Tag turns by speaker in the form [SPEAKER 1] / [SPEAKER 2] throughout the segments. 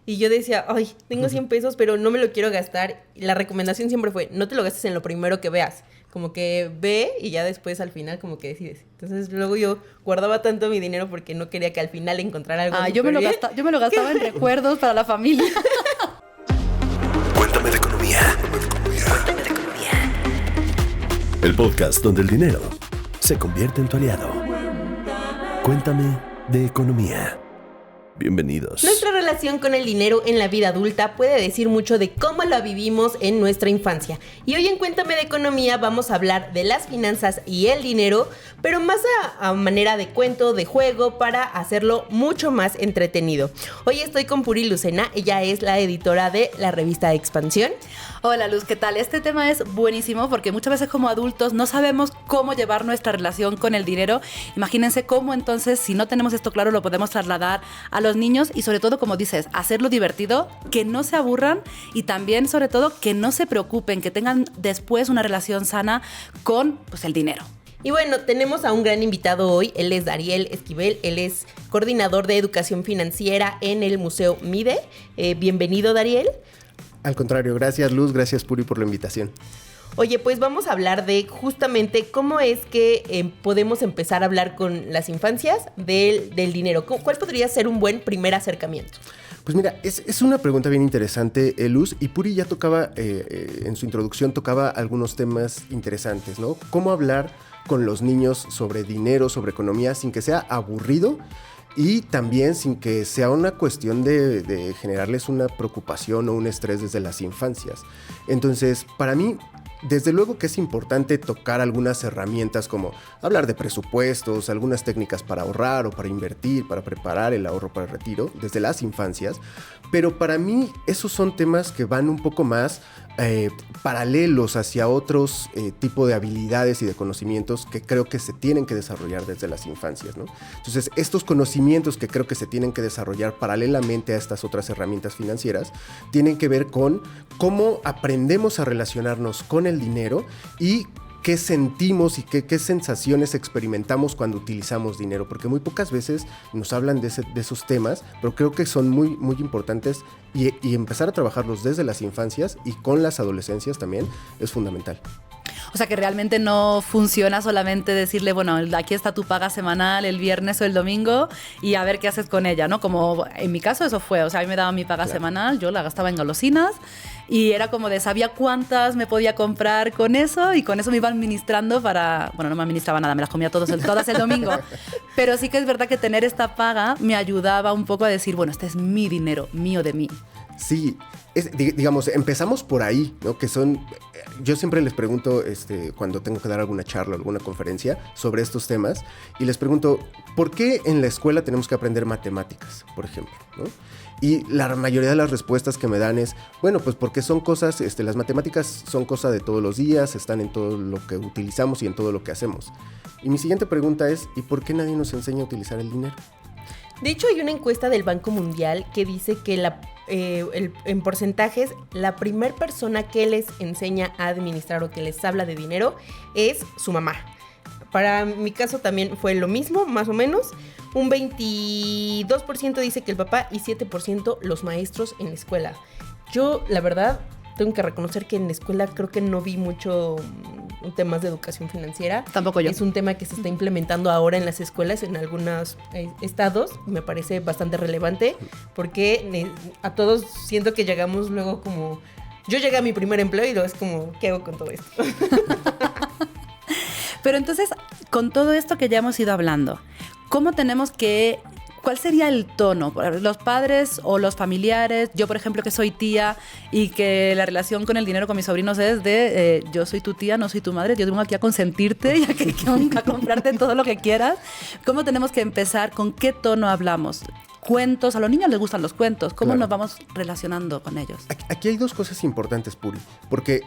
[SPEAKER 1] Y yo decía, ay, tengo 100 pesos, pero no me lo quiero gastar. Y la recomendación siempre fue, no te lo gastes en lo primero que veas. Como que ve y ya después al final como que decides. Entonces luego yo guardaba tanto mi dinero porque no quería que al final encontrara algo.
[SPEAKER 2] Yo me lo gastaba en recuerdos para la familia.
[SPEAKER 3] Cuéntame de economía. El podcast donde el dinero se convierte en tu aliado. Cuéntame de economía. Bienvenidos.
[SPEAKER 1] Nuestra relación con el dinero en la vida adulta puede decir mucho de cómo la vivimos en nuestra infancia. Y hoy en Cuéntame de Economía vamos a hablar de las finanzas y el dinero, pero más a manera de cuento, de juego, para hacerlo mucho más entretenido. Hoy estoy con Puri Lucena, ella es la editora de la revista Expansión.
[SPEAKER 2] Hola Luz, ¿qué tal? Este tema es buenísimo porque muchas veces como adultos no sabemos cómo llevar nuestra relación con el dinero. Imagínense cómo entonces, si no tenemos esto claro, lo podemos trasladar a los niños y sobre todo, como dices, hacerlo divertido, que no se aburran y también, sobre todo, que no se preocupen, que tengan después una relación sana con el dinero.
[SPEAKER 1] Y bueno, tenemos a un gran invitado hoy, él es Dariel Esquivel, él es coordinador de educación financiera en el Museo Mide. Bienvenido, Dariel.
[SPEAKER 4] Al contrario, gracias Luz, gracias Puri por la invitación.
[SPEAKER 1] Oye, pues vamos a hablar de justamente cómo es que podemos empezar a hablar con las infancias del dinero. ¿Cuál podría ser un buen primer acercamiento?
[SPEAKER 4] Pues mira, es una pregunta bien interesante, Luz, y Puri ya tocaba, en su introducción tocaba algunos temas interesantes, ¿no? Cómo hablar con los niños sobre dinero, sobre economía, sin que sea aburrido y también sin que sea una cuestión de generarles una preocupación o un estrés desde las infancias. Entonces, para mí, desde luego que es importante tocar algunas herramientas como hablar de presupuestos, algunas técnicas para ahorrar o para invertir, para preparar el ahorro para el retiro desde las infancias, pero para mí esos son temas que van un poco más paralelos hacia otros tipo de habilidades y de conocimientos que creo que se tienen que desarrollar desde las infancias, ¿no? Entonces, estos conocimientos que creo que se tienen que desarrollar paralelamente a estas otras herramientas financieras tienen que ver con cómo aprendemos a relacionarnos con el dinero y qué sentimos y qué sensaciones experimentamos cuando utilizamos dinero, porque muy pocas veces nos hablan de esos temas, pero creo que son muy, muy importantes y empezar a trabajarlos desde las infancias y con las adolescencias también es fundamental.
[SPEAKER 2] O sea, que realmente no funciona solamente decirle, bueno, aquí está tu paga semanal el viernes o el domingo y a ver qué haces con ella, ¿no? Como en mi caso eso fue, o sea, a mí me daban mi paga semanal, yo la gastaba en golosinas y era como de sabía cuántas me podía comprar con eso y con eso me iba administrando bueno, no me administraba nada, me las comía todas el domingo. Pero sí que es verdad que tener esta paga me ayudaba un poco a decir, bueno, este es mi dinero, mío de mí.
[SPEAKER 4] Sí, digamos, empezamos por ahí, ¿no? Que son, yo siempre les pregunto cuando tengo que dar alguna charla o alguna conferencia sobre estos temas y les pregunto, ¿por qué en la escuela tenemos que aprender matemáticas, por ejemplo, ¿no? Y la mayoría de las respuestas que me dan es, bueno, pues porque son cosas, las matemáticas son cosa de todos los días, están en todo lo que utilizamos y en todo lo que hacemos. Y mi siguiente pregunta es, ¿y por qué nadie nos enseña a utilizar el dinero?
[SPEAKER 1] De hecho, hay una encuesta del Banco Mundial que dice que en porcentajes, la primer persona que les enseña a administrar o que les habla de dinero es su mamá. Para mi caso también fue lo mismo, más o menos. Un 22% dice que el papá y 7% los maestros en la escuela. Yo, la verdad, tengo que reconocer que en la escuela creo que no vi mucho temas de educación financiera.
[SPEAKER 2] Tampoco yo.
[SPEAKER 1] Es un tema que se está implementando ahora en las escuelas en algunos estados. Me parece bastante relevante porque a todos siento que llegamos luego como... Yo llegué a mi primer empleo y luego es como, ¿qué hago con todo esto?
[SPEAKER 2] Pero entonces, con todo esto que ya hemos ido hablando, ¿cuál sería el tono? Los padres o los familiares, yo por ejemplo que soy tía y que la relación con el dinero con mis sobrinos es de yo soy tu tía, no soy tu madre, yo vengo aquí a consentirte y a comprarte todo lo que quieras. ¿Cómo tenemos que empezar? ¿Con qué tono hablamos? Cuentos, a los niños les gustan los cuentos, ¿cómo nos vamos relacionando con ellos?
[SPEAKER 4] Aquí hay dos cosas importantes, Puri, porque,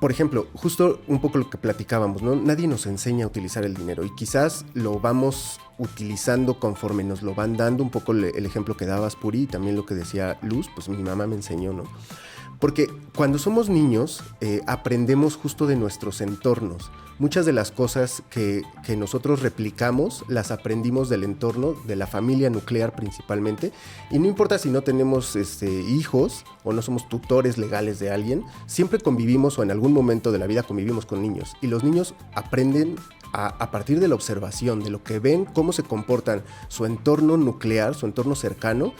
[SPEAKER 4] por ejemplo, justo un poco lo que platicábamos, ¿no? Nadie nos enseña a utilizar el dinero y quizás lo vamos utilizando conforme nos lo van dando, un poco el ejemplo que dabas, Puri, y también lo que decía Luz, pues mi mamá me enseñó, ¿no? Porque cuando somos niños aprendemos justo de nuestros entornos. Muchas de las cosas que nosotros replicamos las aprendimos del entorno, de la familia nuclear principalmente. Y no importa si no tenemos hijos o no somos tutores legales de alguien, siempre convivimos o en algún momento de la vida convivimos con niños. Y los niños aprenden a partir de la observación, de lo que ven, cómo se comportan su entorno nuclear, su entorno cercano,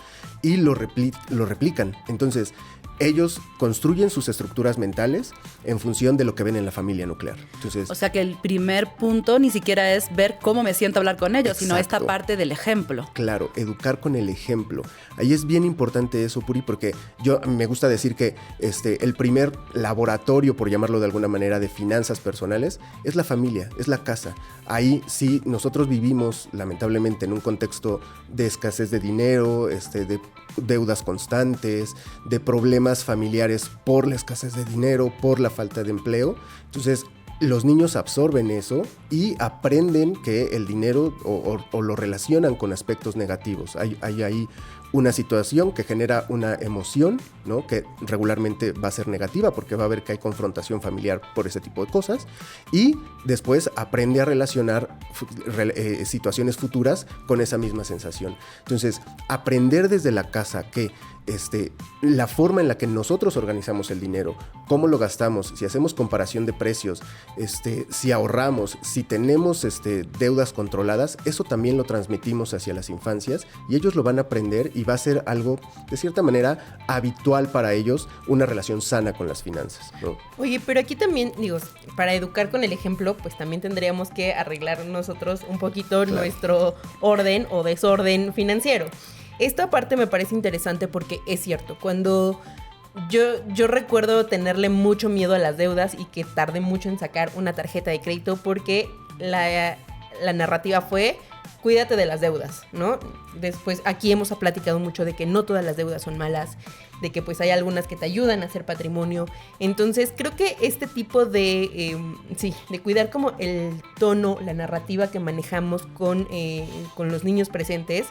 [SPEAKER 4] y lo replican. Entonces, ellos construyen sus estructuras mentales en función de lo que ven en la familia nuclear. Entonces,
[SPEAKER 2] o sea que el primer punto ni siquiera es ver cómo me siento a hablar con ellos, sino esta parte del ejemplo.
[SPEAKER 4] Claro, educar con el ejemplo. Ahí es bien importante eso, Puri, porque yo me gusta decir que el primer laboratorio, por llamarlo de alguna manera, de finanzas personales, es la familia, es la casa. Ahí sí, nosotros vivimos lamentablemente en un contexto de escasez de dinero, de deudas constantes, de problemas familiares por la escasez de dinero, por la falta de empleo. Entonces, los niños absorben eso y aprenden que el dinero o lo relacionan con aspectos negativos. Hay ahí una situación que genera una emoción, ¿no? Que regularmente va a ser negativa porque va a ver que hay confrontación familiar por ese tipo de cosas, y después aprende a relacionar situaciones futuras con esa misma sensación. Entonces, aprender desde la casa que la forma en la que nosotros organizamos el dinero, cómo lo gastamos, si hacemos comparación de precios, si ahorramos, si tenemos deudas controladas, eso también lo transmitimos hacia las infancias y ellos lo van a aprender y va a ser algo, de cierta manera, habitual para ellos, una relación sana con las finanzas, ¿no?
[SPEAKER 1] Oye, pero aquí también, digo, para educar con el ejemplo, pues también tendríamos que arreglar nosotros un poquito nuestro orden o desorden financiero. Esta parte me parece interesante porque es cierto, cuando yo recuerdo tenerle mucho miedo a las deudas y que tardé mucho en sacar una tarjeta de crédito porque la narrativa fue: cuídate de las deudas, ¿no? Después aquí hemos platicado mucho de que no todas las deudas son malas, de que pues hay algunas que te ayudan a hacer patrimonio. Entonces creo que este tipo de cuidar como el tono, la narrativa que manejamos con los niños presentes,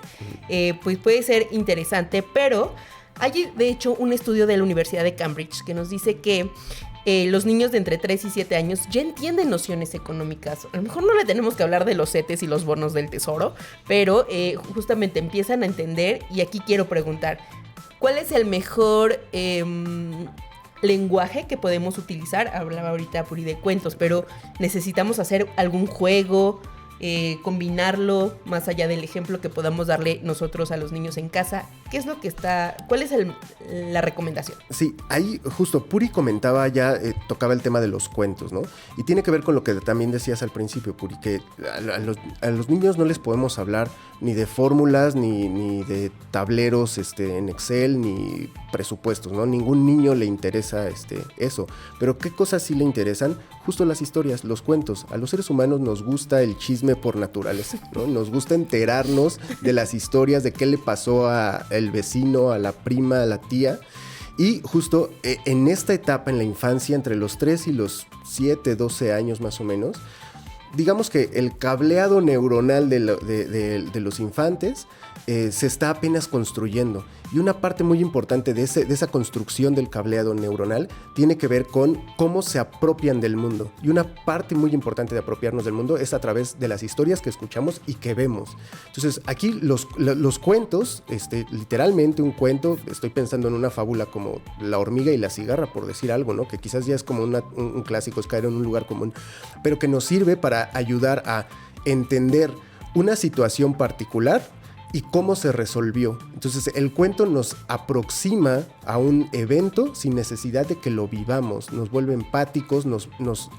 [SPEAKER 1] pues puede ser interesante, pero hay de hecho un estudio de la Universidad de Cambridge que nos dice que los niños de entre 3 y 7 años ya entienden nociones económicas. A lo mejor no le tenemos que hablar de los CETES y los bonos del tesoro, pero justamente empiezan a entender. Y aquí quiero preguntar, ¿cuál es el mejor lenguaje que podemos utilizar? Hablaba ahorita Puri de cuentos, pero necesitamos hacer algún juego, combinarlo más allá del ejemplo que podamos darle nosotros a los niños en casa. ¿Qué es lo que cuál es la recomendación?
[SPEAKER 4] Sí, ahí justo Puri comentaba ya, tocaba el tema de los cuentos, ¿no? Y tiene que ver con lo que también decías al principio, Puri, que a los niños no les podemos hablar ni de fórmulas, ni de tableros en Excel, ni presupuestos, ¿no? Ningún niño le interesa eso. Pero ¿qué cosas sí le interesan? Justo las historias, los cuentos. A los seres humanos nos gusta el chisme por naturaleza, ¿no? Nos gusta enterarnos de las historias, de qué le pasó al vecino, a la prima, a la tía. Y justo en esta etapa, en la infancia, entre los 3 y los 7, 12 años más o menos, digamos que el cableado neuronal de los infantes se está apenas construyendo. Y una parte muy importante de esa construcción del cableado neuronal tiene que ver con cómo se apropian del mundo. Y una parte muy importante de apropiarnos del mundo es a través de las historias que escuchamos y que vemos. Entonces, aquí los cuentos, literalmente un cuento, estoy pensando en una fábula como La hormiga y la cigarra, por decir algo, ¿no? Que quizás ya es como un clásico, es caer en un lugar común, pero que nos sirve para ayudar a entender una situación particular y cómo se resolvió. Entonces el cuento nos aproxima a un evento sin necesidad de que lo vivamos, nos vuelve empáticos, nos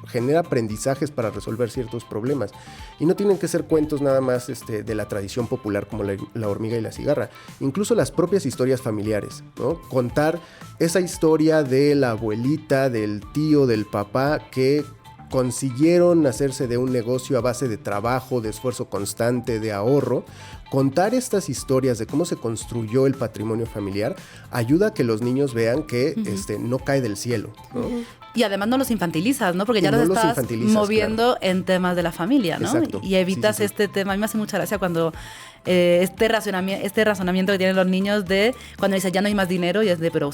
[SPEAKER 4] genera aprendizajes para resolver ciertos problemas. Y no tienen que ser cuentos nada más de la tradición popular como la hormiga y la cigarra, incluso las propias historias familiares, ¿no? Contar esa historia de la abuelita, del tío, del papá que consiguieron hacerse de un negocio a base de trabajo, de esfuerzo constante, de ahorro. Contar estas historias de cómo se construyó el patrimonio familiar ayuda a que los niños vean que no cae del cielo, ¿no?
[SPEAKER 2] Y además no los infantilizas, ¿no? Porque ya los estás moviendo, claro, en temas de la familia, ¿no?
[SPEAKER 4] Exacto.
[SPEAKER 2] Y evitas este tema. A mí me hace mucha gracia cuando este razonamiento que tienen los niños de cuando dicen ya no hay más dinero, y es de, pero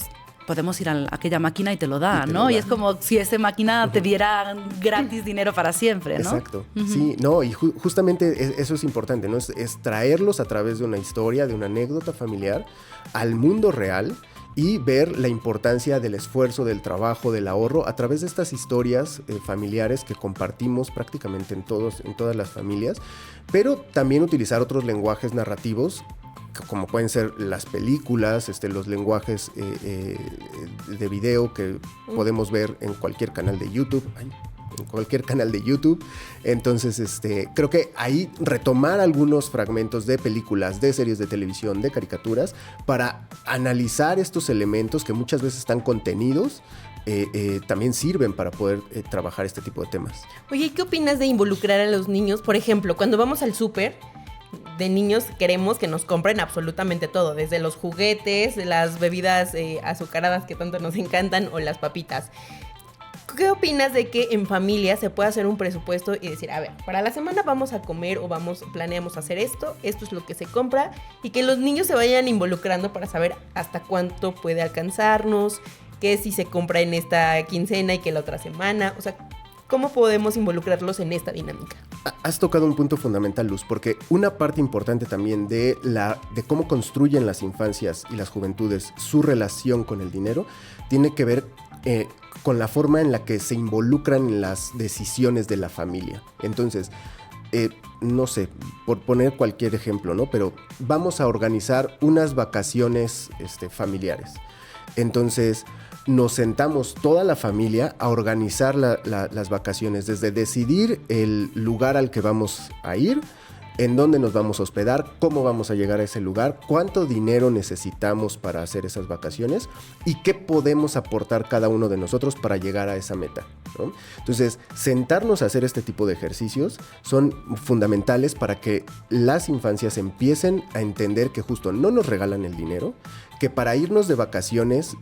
[SPEAKER 2] podemos ir a aquella máquina y te lo da,
[SPEAKER 4] Y te
[SPEAKER 2] ¿no?
[SPEAKER 4] lo da.
[SPEAKER 2] Y es como si esa máquina te diera gratis dinero para siempre, ¿no?
[SPEAKER 4] Exacto. Sí, no, y justamente eso es importante, ¿no? Es traerlos a través de una historia, de una anécdota familiar al mundo real y ver la importancia del esfuerzo, del trabajo, del ahorro a través de estas historias familiares que compartimos prácticamente en todas las familias, pero también utilizar otros lenguajes narrativos como pueden ser las películas, los lenguajes de video que podemos ver en cualquier canal de YouTube. Entonces, creo que ahí retomar algunos fragmentos de películas, de series de televisión, de caricaturas, para analizar estos elementos que muchas veces están contenidos, también sirven para poder trabajar este tipo de temas.
[SPEAKER 1] Oye, ¿qué opinas de involucrar a los niños? Por ejemplo, cuando vamos al súper, de niños queremos que nos compren absolutamente todo, desde los juguetes, las bebidas azucaradas que tanto nos encantan o las papitas. ¿Qué opinas de que en familia se pueda hacer un presupuesto y decir, a ver, para la semana vamos a comer o planeamos hacer esto es lo que se compra, y que los niños se vayan involucrando para saber hasta cuánto puede alcanzarnos, qué si se compra en esta quincena y que la otra semana? O sea, ¿cómo podemos involucrarlos en esta dinámica?
[SPEAKER 4] Has tocado un punto fundamental, Luz, porque una parte importante también de cómo construyen las infancias y las juventudes su relación con el dinero tiene que ver con la forma en la que se involucran en las decisiones de la familia. Entonces, no sé, por poner cualquier ejemplo, ¿no? Pero vamos a organizar unas vacaciones familiares. Entonces, nos sentamos toda la familia a organizar las vacaciones, desde decidir el lugar al que vamos a ir, en dónde nos vamos a hospedar, cómo vamos a llegar a ese lugar, cuánto dinero necesitamos para hacer esas vacaciones y qué podemos aportar cada uno de nosotros para llegar a esa meta, ¿no? Entonces, sentarnos a hacer este tipo de ejercicios son fundamentales para que las infancias empiecen a entender que justo no nos regalan el dinero, que para irnos de vacaciones,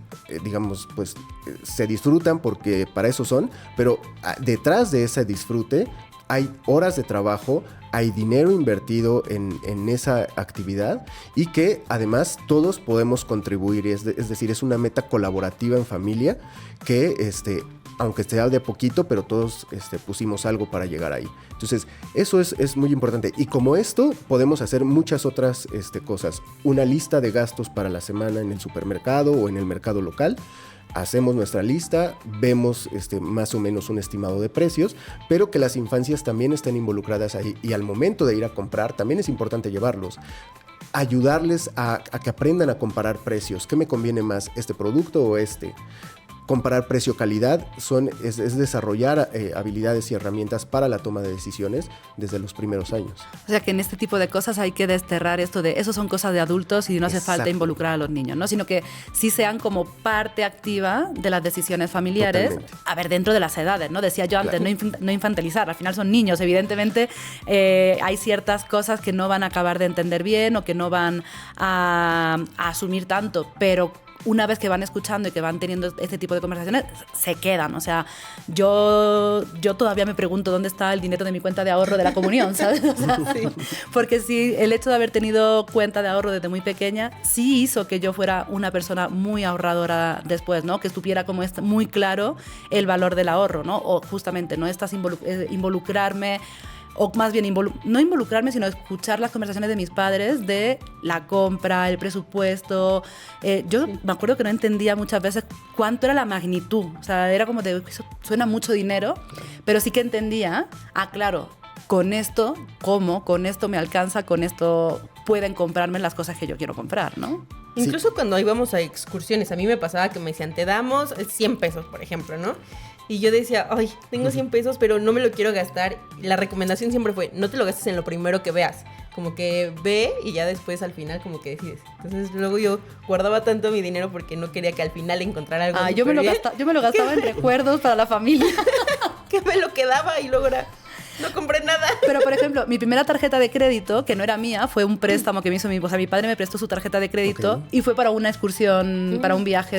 [SPEAKER 4] se disfrutan porque para eso son, pero detrás de ese disfrute hay horas de trabajo, hay dinero invertido en esa actividad y que además todos podemos contribuir, es decir, es una meta colaborativa en familia que aunque sea de poquito, pero todos pusimos algo para llegar ahí. Entonces, eso es muy importante. Y como esto, podemos hacer muchas otras cosas. Una lista de gastos para la semana en el supermercado o en el mercado local. Hacemos nuestra lista, vemos más o menos un estimado de precios, pero que las infancias también estén involucradas ahí. Y al momento de ir a comprar, también es importante llevarlos. Ayudarles a que aprendan a comparar precios. ¿Qué me conviene más, este producto o este? Comparar precio-calidad es desarrollar habilidades y herramientas para la toma de decisiones desde los primeros años.
[SPEAKER 2] O sea que en este tipo de cosas hay que desterrar esto de eso son cosas de adultos y no hace falta involucrar a los niños, ¿no? Sino que sí sean como parte activa de las decisiones familiares. Totalmente. A ver, dentro de las edades, ¿no? Decía yo antes, claro. No infantilizar, al final son niños, evidentemente hay ciertas cosas que no van a acabar de entender bien o que no van a asumir tanto, pero una vez que van escuchando y que van teniendo este tipo de conversaciones, se quedan. O sea, yo todavía me pregunto dónde está el dinero de mi cuenta de ahorro de la comunión, ¿sabes? O sea, sí. Porque sí, el hecho de haber tenido cuenta de ahorro desde muy pequeña sí hizo que yo fuera una persona muy ahorradora después, ¿no? Que estuviera como muy claro el valor del ahorro, ¿no? O justamente, ¿no? Involucrarme, o más bien no involucrarme, sino escuchar las conversaciones de mis padres de la compra, el presupuesto. Yo me acuerdo que no entendía muchas veces cuánto era la magnitud. O sea, era como de, eso suena mucho dinero, pero sí que entendía, claro, con esto, ¿cómo? Con esto me alcanza, con esto pueden comprarme las cosas que yo quiero comprar, ¿no?
[SPEAKER 1] Incluso cuando íbamos a excursiones, a mí me pasaba que me decían, te damos 100 pesos, por ejemplo, ¿no? Y yo decía, ay, tengo 100 pesos, pero no me lo quiero gastar. La recomendación siempre fue, no te lo gastes en lo primero que veas. Como que ve y ya después al final como que decides. Entonces luego yo guardaba tanto mi dinero porque no quería que al final encontrara algo.
[SPEAKER 2] Yo me lo gastaba en recuerdos para la familia.
[SPEAKER 1] Que me lo quedaba y luego era... No compré nada.
[SPEAKER 2] Pero, por ejemplo, mi primera tarjeta de crédito, que no era mía, fue un préstamo que me hizo mi padre me prestó su tarjeta de crédito y fue para una excursión, para un viaje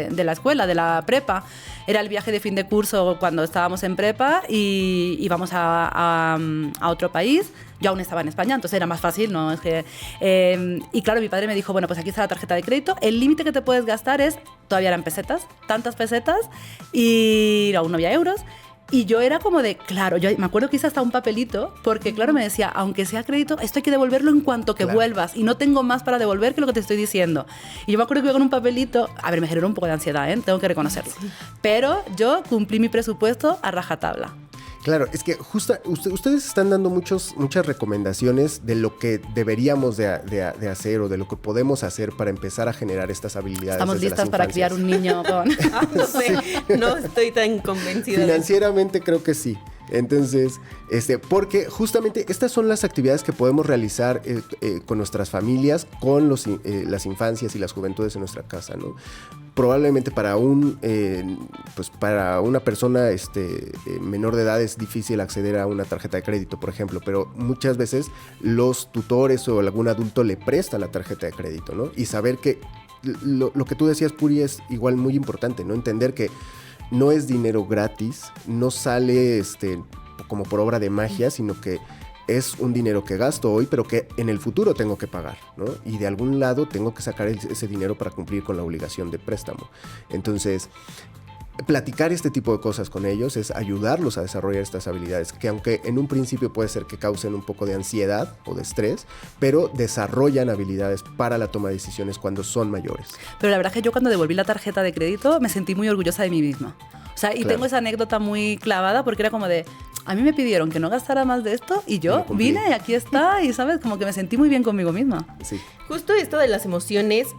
[SPEAKER 2] de la escuela, de la prepa. Era el viaje de fin de curso cuando estábamos en prepa y íbamos a otro país. Yo aún estaba en España, entonces era más fácil, ¿no? Es que, y claro, mi padre me dijo, bueno, pues aquí está la tarjeta de crédito, el límite que te puedes gastar es todavía eran pesetas, tantas pesetas, y aún no había euros. Y yo era como de, claro, yo me acuerdo que hice hasta un papelito, porque claro, me decía, aunque sea crédito, esto hay que devolverlo en cuanto que vuelvas, y no tengo más para devolver que lo que te estoy diciendo. Y yo me acuerdo que iba con un papelito, a ver, me generó un poco de ansiedad, tengo que reconocerlo. Sí. Pero yo cumplí mi presupuesto a rajatabla.
[SPEAKER 4] Claro, es que justo ustedes están dando muchas recomendaciones de lo que deberíamos de hacer o de lo que podemos hacer para empezar a generar estas habilidades.
[SPEAKER 2] Estamos listas para criar un niño con...
[SPEAKER 1] No sé, no estoy tan convencida.
[SPEAKER 4] Financieramente creo que sí. Entonces, porque justamente estas son las actividades que podemos realizar con nuestras familias, con las infancias y las juventudes en nuestra casa, ¿no? Probablemente para una persona menor de edad es difícil acceder a una tarjeta de crédito, por ejemplo, pero muchas veces los tutores o algún adulto le presta la tarjeta de crédito, ¿no? Y saber que lo que tú decías, Puri, es igual muy importante, ¿no? Entender que no es dinero gratis, no sale como por obra de magia, sino que es un dinero que gasto hoy, pero que en el futuro tengo que pagar, ¿no? Y de algún lado tengo que sacar ese dinero para cumplir con la obligación de préstamo. Entonces, platicar este tipo de cosas con ellos es ayudarlos a desarrollar estas habilidades, que aunque en un principio puede ser que causen un poco de ansiedad o de estrés, pero desarrollan habilidades para la toma de decisiones cuando son mayores.
[SPEAKER 2] Pero la verdad es que yo cuando devolví la tarjeta de crédito me sentí muy orgullosa de mí misma. O sea, y tengo esa anécdota muy clavada porque era como de, a mí me pidieron que no gastara más de esto y yo vine y aquí está y, ¿sabes? Como que me sentí muy bien conmigo misma.
[SPEAKER 4] Sí.
[SPEAKER 1] Justo esto de las emociones,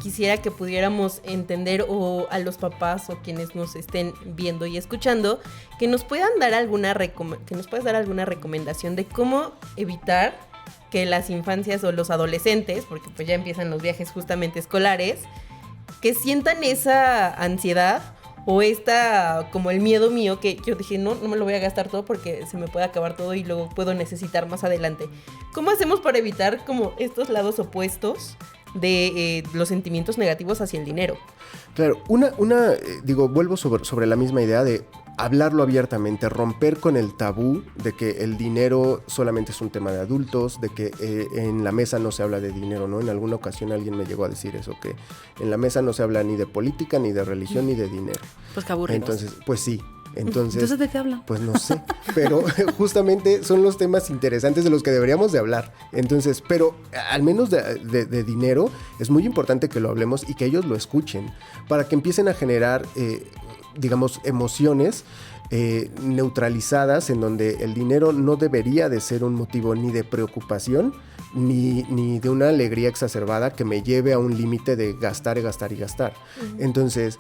[SPEAKER 1] quisiera que pudiéramos entender, o a los papás o quienes nos estén viendo y escuchando, que nos puedas dar alguna recomendación de cómo evitar que las infancias o los adolescentes, porque pues ya empiezan los viajes justamente escolares, que sientan esa ansiedad o como el miedo mío, que yo dije, no me lo voy a gastar todo porque se me puede acabar todo y luego puedo necesitar más adelante. ¿Cómo hacemos para evitar como estos lados opuestos de los sentimientos negativos hacia el dinero?
[SPEAKER 4] Claro, vuelvo sobre la misma idea de hablarlo abiertamente, romper con el tabú de que el dinero solamente es un tema de adultos, de que en la mesa no se habla de dinero, ¿no? En alguna ocasión alguien me llegó a decir eso, que en la mesa no se habla ni de política, ni de religión, ni de dinero.
[SPEAKER 2] Pues qué aburridos.
[SPEAKER 4] Entonces, pues sí.
[SPEAKER 2] Entonces, ¿de qué hablan?
[SPEAKER 4] Pues no sé, pero justamente son los temas interesantes de los que deberíamos de hablar. Entonces, pero al menos de dinero es muy importante que lo hablemos y que ellos lo escuchen para que empiecen a generar, emociones neutralizadas, en donde el dinero no debería de ser un motivo ni de preocupación ni de una alegría exacerbada que me lleve a un límite de gastar y gastar y gastar. Entonces,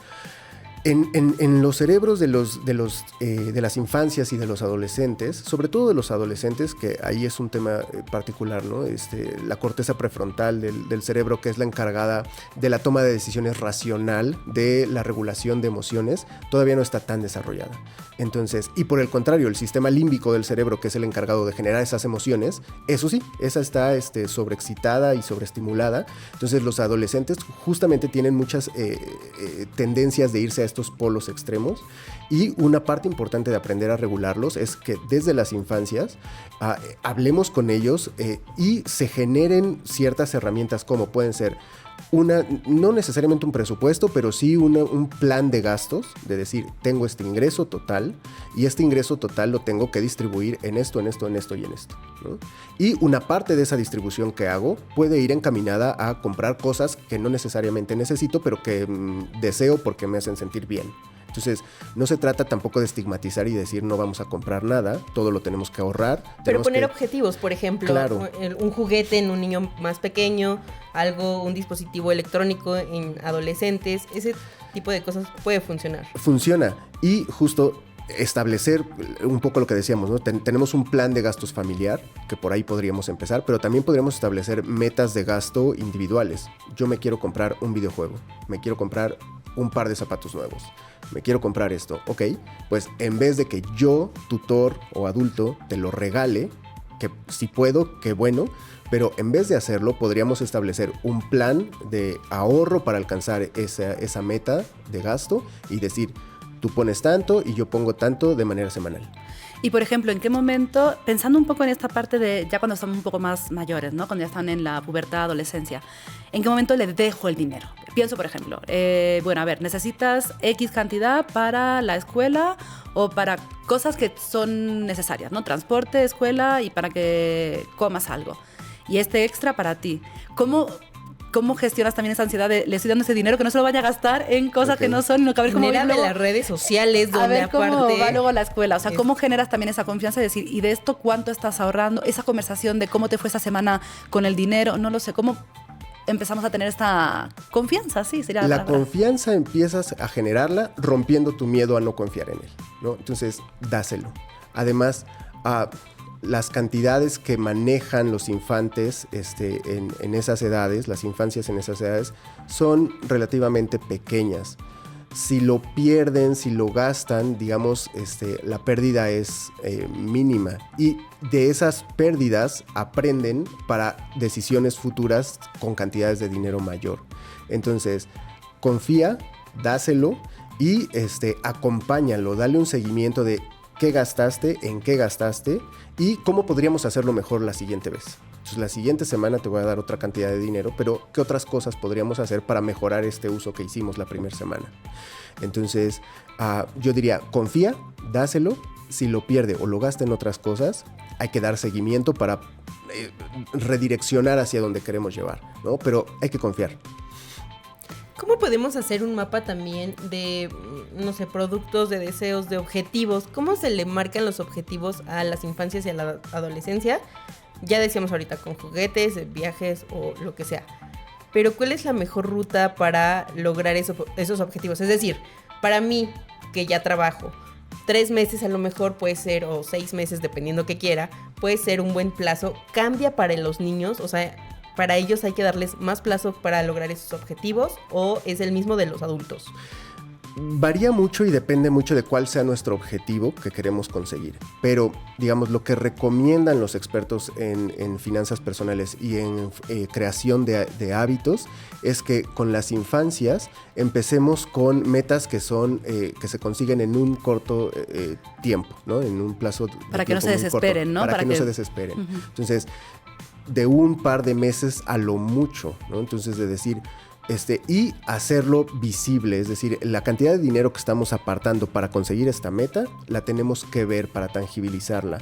[SPEAKER 4] en los cerebros de las infancias y de los adolescentes, sobre todo de los adolescentes, que ahí es un tema particular, ¿no? La corteza prefrontal del cerebro, que es la encargada de la toma de decisiones racional, de la regulación de emociones, todavía no está tan desarrollada. Entonces, y por el contrario, el sistema límbico del cerebro, que es el encargado de generar esas emociones, eso sí, esa está sobreexcitada y sobreestimulada. Entonces, los adolescentes justamente tienen muchas tendencias de irse a estos polos extremos, y una parte importante de aprender a regularlos es que desde las infancias hablemos con ellos y se generen ciertas herramientas, como pueden ser no necesariamente un presupuesto, pero sí un plan de gastos, de decir, tengo este ingreso total y este ingreso total lo tengo que distribuir en esto, en esto, en esto y en esto, ¿no? Y una parte de esa distribución que hago puede ir encaminada a comprar cosas que no necesariamente necesito, pero que deseo porque me hacen sentir bien. Entonces, no se trata tampoco de estigmatizar y decir no vamos a comprar nada, todo lo tenemos que ahorrar.
[SPEAKER 1] Pero poner objetivos, por ejemplo, claro, un juguete en un niño más pequeño, un dispositivo electrónico en adolescentes, ese tipo de cosas puede funcionar.
[SPEAKER 4] Funciona, y justo establecer un poco lo que decíamos, ¿no? Tenemos un plan de gastos familiar, que por ahí podríamos empezar, pero también podríamos establecer metas de gasto individuales. Yo me quiero comprar un videojuego, me quiero comprar un par de zapatos nuevos, me quiero comprar esto, ok, pues en vez de que yo, tutor o adulto, te lo regale, que si puedo, qué bueno, pero en vez de hacerlo, podríamos establecer un plan de ahorro para alcanzar esa meta de gasto y decir, Tú pones tanto y yo pongo tanto de manera semanal.
[SPEAKER 2] Y, por ejemplo, ¿en qué momento, pensando un poco en esta parte de ya cuando estamos un poco más mayores, ¿no? Cuando ya están en la pubertad, adolescencia, ¿en qué momento le dejo el dinero? Pienso, por ejemplo, bueno, a ver, necesitas X cantidad para la escuela o para cosas que son necesarias, ¿no? Transporte, escuela y para que comas algo. Y este extra para ti. ¿Cómo gestionas también esa ansiedad de le estoy dando ese dinero que no se lo vaya a gastar en cosas que no son, no que a ver cómo
[SPEAKER 1] Genera
[SPEAKER 2] luego,
[SPEAKER 1] de las redes sociales donde
[SPEAKER 2] a ver cómo
[SPEAKER 1] aparte
[SPEAKER 2] va luego la escuela? O sea, ¿cómo generas también esa confianza de decir, y de esto cuánto estás ahorrando? Esa conversación de cómo te fue esa semana con el dinero, no lo sé, ¿cómo empezamos a tener esta confianza? Sí, sería
[SPEAKER 4] la
[SPEAKER 2] palabra.
[SPEAKER 4] confianza empiezas a generarla rompiendo tu miedo a no confiar en él, ¿no? Entonces, dáselo. Además, las cantidades que manejan los infantes en esas edades, las infancias en esas edades, son relativamente pequeñas. Si lo pierden, si lo gastan, digamos, la pérdida es mínima. Y de esas pérdidas aprenden para decisiones futuras con cantidades de dinero mayor. Entonces, confía, dáselo y acompáñalo, dale un seguimiento de qué gastaste, en qué gastaste y cómo podríamos hacerlo mejor la siguiente vez. Entonces, la siguiente semana te voy a dar otra cantidad de dinero, pero ¿qué otras cosas podríamos hacer para mejorar este uso que hicimos la primera semana? Entonces, yo diría, confía, dáselo. Si lo pierde o lo gasta en otras cosas, hay que dar seguimiento para redireccionar hacia donde queremos llevar, ¿no? Pero hay que confiar.
[SPEAKER 1] ¿Cómo podemos hacer un mapa también de, no sé, productos, de deseos, de objetivos? ¿Cómo se le marcan los objetivos a las infancias y a la adolescencia? Ya decíamos ahorita, con juguetes, viajes o lo que sea. Pero ¿cuál es la mejor ruta para lograr esos objetivos? Es decir, para mí, que ya trabajo, 3 meses a lo mejor puede ser, o 6 meses, dependiendo que quiera, puede ser un buen plazo. ¿Cambia para los niños? O sea, ¿para ellos hay que darles más plazo para lograr esos objetivos o es el mismo de los adultos?
[SPEAKER 4] Varía mucho y depende mucho de cuál sea nuestro objetivo que queremos conseguir. Pero, digamos, lo que recomiendan los expertos en finanzas personales y en creación de hábitos es que con las infancias empecemos con metas que se consiguen en un corto tiempo, ¿no? En un plazo de
[SPEAKER 2] para que no se
[SPEAKER 4] tiempo muy
[SPEAKER 2] desesperen,
[SPEAKER 4] corto,
[SPEAKER 2] ¿no?
[SPEAKER 4] Para que no se desesperen. Uh-huh. Entonces, de un par de meses a lo mucho, ¿no? Entonces, de decir, y hacerlo visible, es decir, la cantidad de dinero que estamos apartando para conseguir esta meta, la tenemos que ver para tangibilizarla.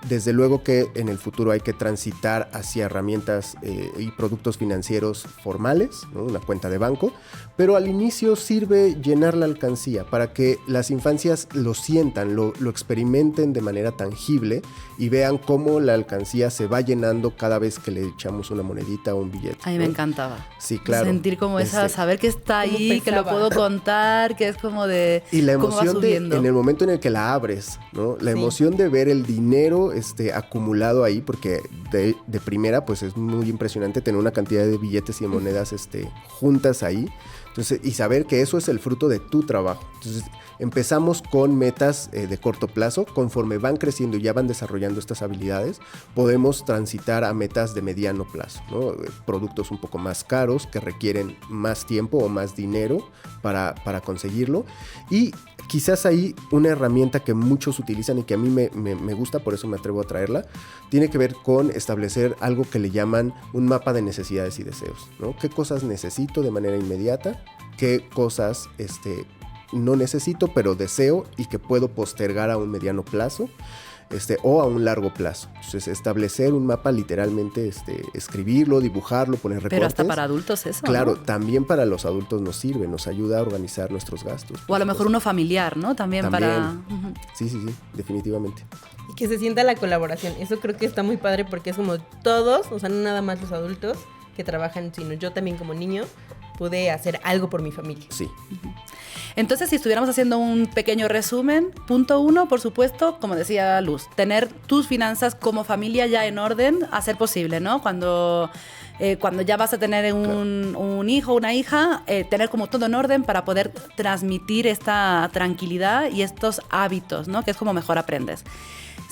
[SPEAKER 4] Desde luego que en el futuro hay que transitar hacia herramientas y productos financieros formales, ¿no? Una cuenta de banco, pero al inicio sirve llenar la alcancía para que las infancias lo sientan, lo experimenten de manera tangible y vean cómo la alcancía se va llenando cada vez que le echamos una monedita o un billete.
[SPEAKER 2] A mí me encantaba.
[SPEAKER 4] Sí, claro.
[SPEAKER 2] Sentir como saber que está ahí, que lo puedo contar, que es como de...
[SPEAKER 4] Y la emoción en el momento en el que la abres, ¿no? La emoción de ver el dinero acumulado ahí, porque de primera pues es muy impresionante tener una cantidad de billetes y de monedas juntas ahí. Entonces, y saber que eso es el fruto de tu trabajo. Entonces, empezamos con metas de corto plazo. Conforme van creciendo y ya van desarrollando estas habilidades, podemos transitar a metas de mediano plazo, ¿no? Productos un poco más caros que requieren más tiempo o más dinero para conseguirlo. Y quizás ahí una herramienta que muchos utilizan y que a mí me gusta, por eso me atrevo a traerla, tiene que ver con establecer algo que le llaman un mapa de necesidades y deseos, ¿no? ¿Qué cosas necesito de manera inmediata? ¿Qué cosas no necesito pero deseo y que puedo postergar a un mediano plazo o a un largo plazo? Entonces, establecer un mapa, literalmente escribirlo, dibujarlo, poner recortes.
[SPEAKER 2] Pero hasta para adultos eso,
[SPEAKER 4] claro,
[SPEAKER 2] ¿no?
[SPEAKER 4] También para los adultos nos sirve, nos ayuda a organizar nuestros gastos.
[SPEAKER 2] O a lo mejor uno familiar, ¿no? También. Para... Uh-huh.
[SPEAKER 4] Sí, definitivamente.
[SPEAKER 1] Y que se sienta la colaboración. Eso creo que está muy padre porque es como todos, o sea, no nada más los adultos que trabajan, sino yo también como niño pude hacer algo por mi familia.
[SPEAKER 4] Sí.
[SPEAKER 2] Entonces, si estuviéramos haciendo un pequeño resumen, punto 1, por supuesto, como decía Luz, tener tus finanzas como familia ya en orden, a ser posible, ¿no? Cuando ya vas a tener un hijo o una hija, tener como todo en orden para poder transmitir esta tranquilidad y estos hábitos, ¿no? Que es como mejor aprendes.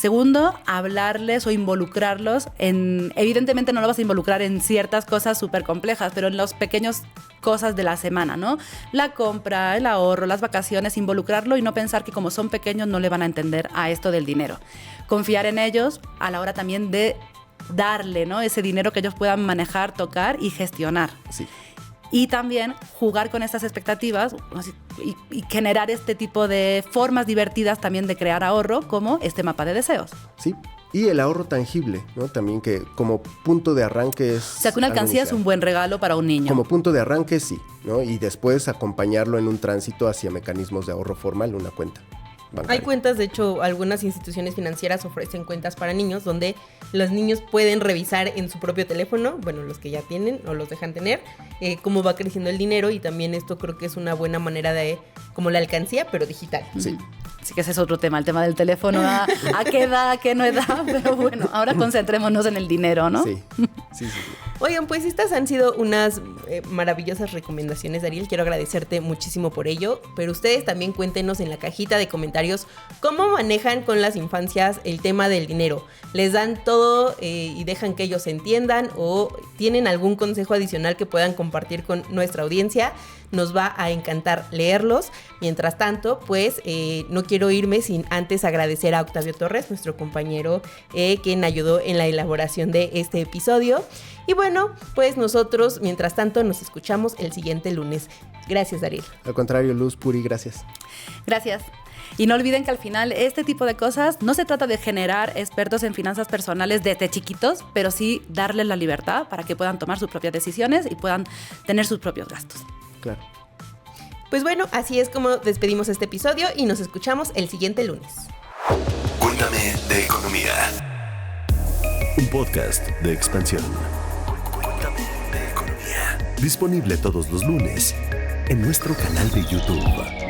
[SPEAKER 2] Segundo, hablarles o involucrarlos en... Evidentemente no lo vas a involucrar en ciertas cosas súper complejas, pero en los pequeños cosas de la semana, ¿no? La compra, el ahorro, las vacaciones, involucrarlo y no pensar que como son pequeños no le van a entender a esto del dinero. Confiar en ellos a la hora también de darle, ¿no? Ese dinero que ellos puedan manejar, tocar y gestionar.
[SPEAKER 4] Sí.
[SPEAKER 2] Y también jugar con estas expectativas y generar este tipo de formas divertidas también de crear ahorro, como este mapa de deseos.
[SPEAKER 4] Sí, y el ahorro tangible, ¿no? También que como punto de arranque es...
[SPEAKER 2] O sea, que una alcancía es un buen regalo para un niño.
[SPEAKER 4] Como punto de arranque, sí, ¿no? Y después acompañarlo en un tránsito hacia mecanismos de ahorro formal, una cuenta bancaria.
[SPEAKER 1] Hay cuentas, de hecho, algunas instituciones financieras ofrecen cuentas para niños donde los niños pueden revisar en su propio teléfono, bueno, los que ya tienen o los dejan tener, cómo va creciendo el dinero, y también esto creo que es una buena manera de, como la alcancía, pero digital.
[SPEAKER 4] Sí.
[SPEAKER 2] Sí que ese es otro tema, el tema del teléfono, a qué edad, a qué no edad, pero bueno, ahora concentrémonos en el dinero, ¿no?
[SPEAKER 4] Sí.
[SPEAKER 1] Oigan, pues estas han sido unas maravillosas recomendaciones, Ariel. Quiero agradecerte muchísimo por ello, pero ustedes también cuéntenos en la cajita de comentarios cómo manejan con las infancias el tema del dinero. ¿Les dan todo y dejan que ellos entiendan, o tienen algún consejo adicional que puedan compartir con nuestra audiencia? Nos va a encantar leerlos. Mientras tanto, pues no quiero irme sin antes agradecer a Octavio Torres, nuestro compañero quien ayudó en la elaboración de este episodio. Y bueno, pues nosotros, mientras tanto, nos escuchamos el siguiente lunes. Gracias, Ariel.
[SPEAKER 4] Al contrario, Luz, Puri, gracias.
[SPEAKER 2] Gracias. Y no olviden que al final este tipo de cosas no se trata de generar expertos en finanzas personales desde chiquitos, pero sí darles la libertad para que puedan tomar sus propias decisiones y puedan tener sus propios gastos.
[SPEAKER 4] Claro.
[SPEAKER 1] Pues bueno, así es como despedimos este episodio y nos escuchamos el siguiente lunes.
[SPEAKER 3] Cuéntame de economía. Un podcast de Expansión. Cuéntame de economía. Disponible todos los lunes en nuestro canal de YouTube.